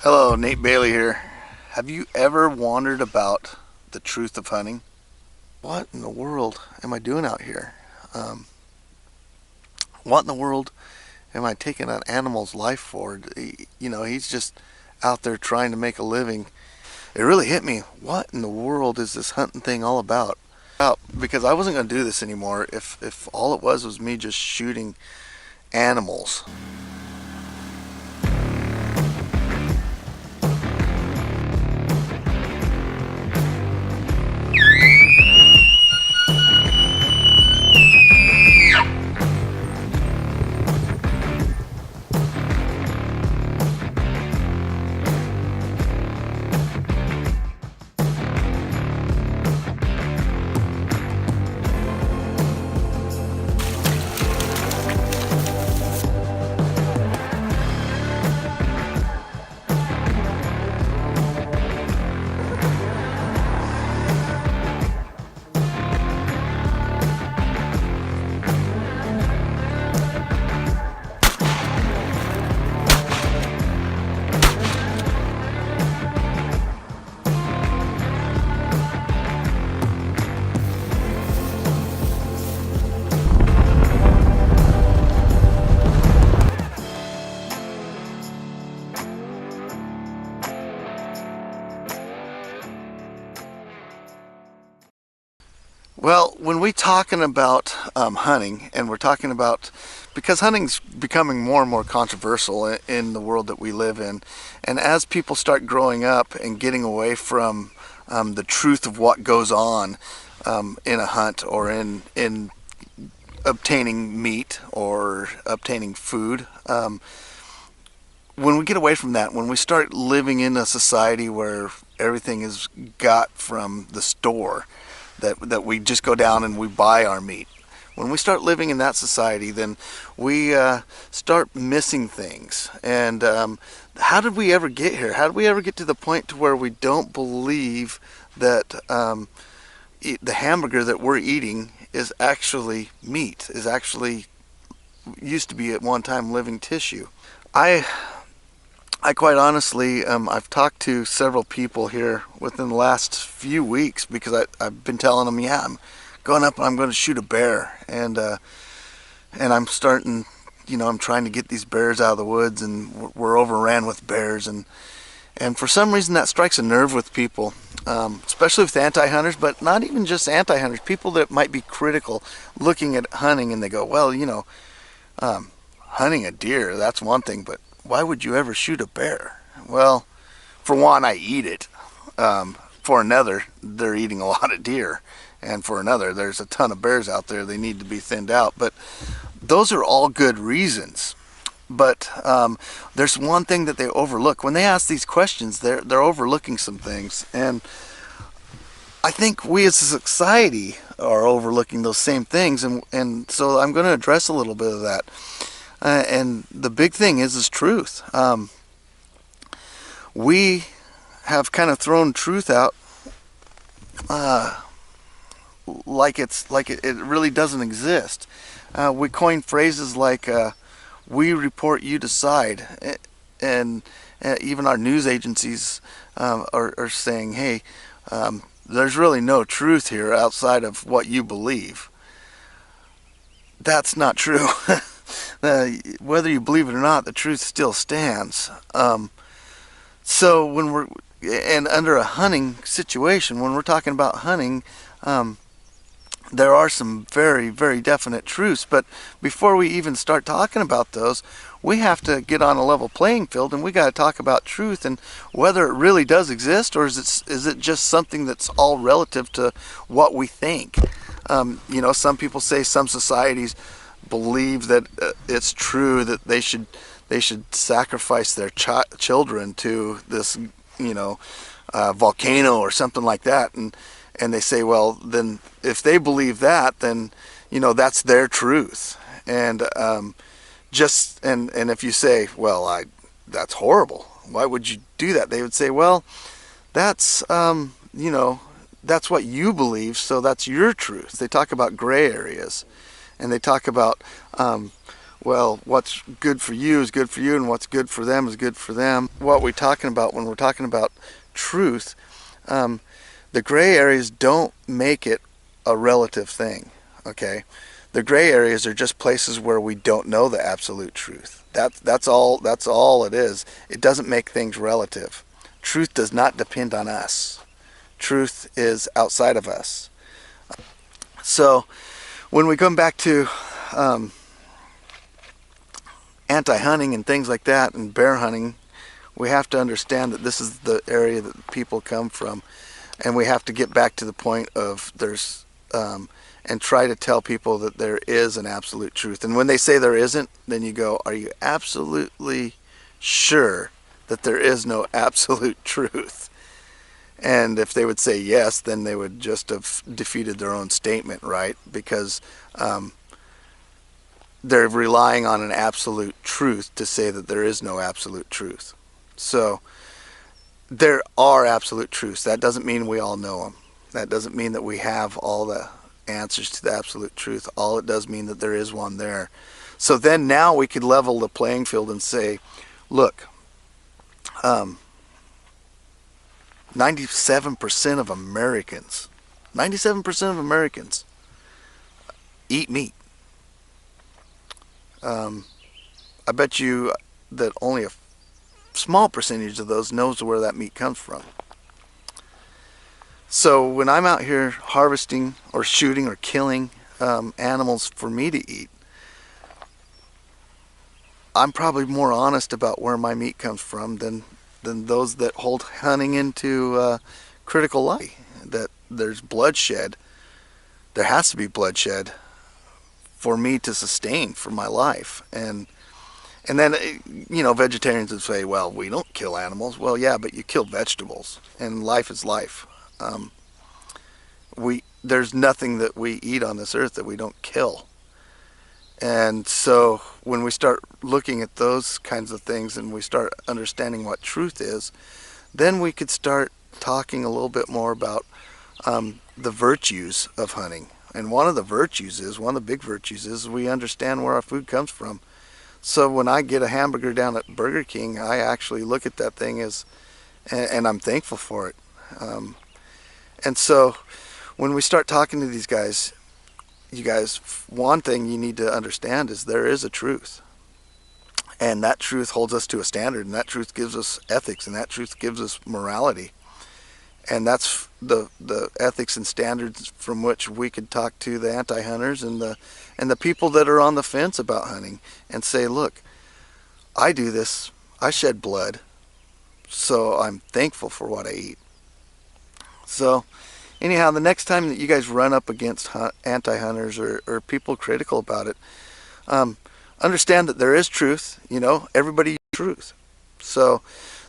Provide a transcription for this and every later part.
Hello, Nate Bailey here. Have you ever wondered about the truth of hunting? What in the world am I doing out here? Um, what in the world am I taking an animal's life for? He's just out there trying to make a living. It really hit me. What in the world is this hunting thing all about? Because I wasn't going to do this anymore if all it was me just shooting animals. Well, when we're talking about hunting, and we're talking about because hunting's becoming more and more controversial in the world that we live in, and as people start growing up and getting away from the truth of what goes on in a hunt or in obtaining meat or obtaining food, when we get away from that, when we start living in a society where everything is got from the store, that we just go down and we buy our meat. When we start living in that society, then we start missing things. And how did we ever get here? How did we ever get to the point to where we don't believe that the hamburger that we're eating is actually meat, is actually used to be at one time living tissue? I quite honestly, I've talked to several people here within the last few weeks because I've been telling them, yeah, I'm going up and I'm going to shoot a bear, and I'm starting, I'm trying to get these bears out of the woods, and we're overran with bears, and for some reason that strikes a nerve with people, especially with anti-hunters, but not even just anti-hunters, people that might be critical looking at hunting, and they go, well, hunting a deer, that's one thing, but why would you ever shoot a bear? Well, for one, I eat it. For another, they're eating a lot of deer. And for another, there's a ton of bears out there. They need to be thinned out. But those are all good reasons. But there's one thing that they overlook. When they ask these questions, they're overlooking some things. And I think we as a society are overlooking those same things. And so I'm going to address a little bit of that. And the big thing is truth. We have kind of thrown truth out like it really doesn't exist. We coin phrases like "we report, you decide," and even our news agencies are saying, "Hey, there's really no truth here outside of what you believe." That's not true. Whether you believe it or not, the truth still stands. So when we're under a hunting situation, when we're talking about hunting, there are some very, very definite truths. But before we even start talking about those, we have to get on a level playing field, and we got to talk about truth and whether it really does exist, or is it just something that's all relative to what we think. Some people say some societies believe that it's true that they should sacrifice their children to this volcano or something like that, and they say, well, then if they believe that, then that's their truth. And and if you say, well, that's horrible, why would you do that, they would say, well, that's that's what you believe, so that's your truth. They talk about gray areas. And they talk about well, what's good for you is good for you, and what's good for them is good for them. What we're talking about when we're talking about truth, the gray areas don't make it a relative thing, okay? The gray areas are just places where we don't know the absolute truth. That's all it is. It doesn't make things relative. Truth does not depend on us. Truth is outside of us. So when we come back to anti-hunting and things like that and bear hunting, we have to understand that this is the area that people come from, and we have to get back to the point of and try to tell people that there is an absolute truth. And when they say there isn't, then you go, are you absolutely sure that there is no absolute truth? And if they would say yes, then they would just have defeated their own statement, right? Because they're relying on an absolute truth to say that there is no absolute truth. So there are absolute truths. That doesn't mean we all know them. That doesn't mean that we have all the answers to the absolute truth. All it does mean that there is one there. So then now we could level the playing field and say, look, 97% of Americans, 97% of Americans eat meat. I bet you that only a small percentage of those knows where that meat comes from. So when I'm out here harvesting or shooting or killing animals for me to eat, I'm probably more honest about where my meat comes from than those that hold hunting into critical light. That there's bloodshed. There has to be bloodshed for me to sustain for my life. And then, you know, vegetarians would say, well, we don't kill animals. Well, yeah, but you kill vegetables, and life is life. There's nothing that we eat on this earth that we don't kill. And so when we start looking at those kinds of things and we start understanding what truth is, then we could start talking a little bit more about the virtues of hunting. And one of the big virtues is we understand where our food comes from. So when I get a hamburger down at Burger King, I actually look at that thing and I'm thankful for it. And so when we start talking to these guys, you guys, one thing you need to understand is there is a truth. And that truth holds us to a standard, and that truth gives us ethics, and that truth gives us morality. And that's the ethics and standards from which we could talk to the anti-hunters and the people that are on the fence about hunting and say, look, I do this, I shed blood, so I'm thankful for what I eat. So anyhow, the next time that you guys run up against anti-hunters or people critical about it, understand that there is truth. You know, everybody uses truth. So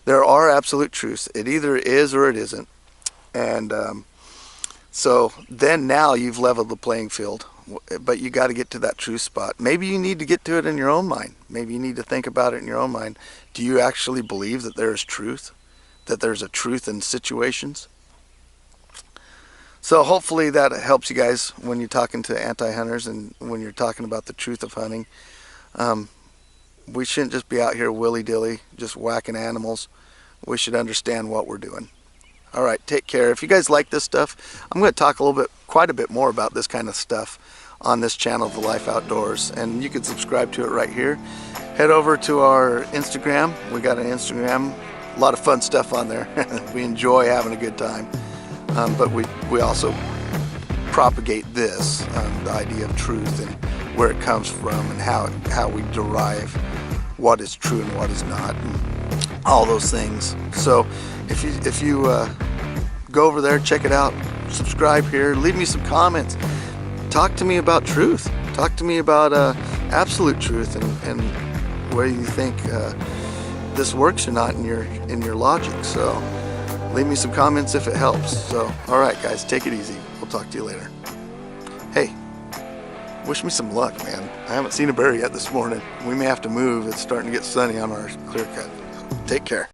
there are absolute truths. It either is or it isn't. And so then now you've leveled the playing field, but you got to get to that truth spot. Maybe you need to get to it in your own mind. Maybe you need to think about it in your own mind. Do you actually believe that there is truth? That there's a truth in situations? So hopefully that helps you guys when you're talking to anti-hunters and when you're talking about the truth of hunting. We shouldn't just be out here willy-dilly, just whacking animals. We should understand what we're doing. All right, take care. If you guys like this stuff, I'm going to talk quite a bit more about this kind of stuff on this channel, The Life Outdoors, and you can subscribe to it right here. Head over to our Instagram. We got an Instagram, a lot of fun stuff on there. We enjoy having a good time, but we also propagate this, the idea of truth and where it comes from and how we derive what is true and what is not, and all those things. So if you go over there, check it out, subscribe here, leave me some comments, talk to me about truth, talk to me about absolute truth and whether you think this works or not in your logic. So leave me some comments if it helps. So all right guys, take it easy. We'll talk to you later. Hey, wish me some luck, man. I haven't seen a bear yet this morning. We may have to move. It's starting to get sunny on our clear cut. Take care.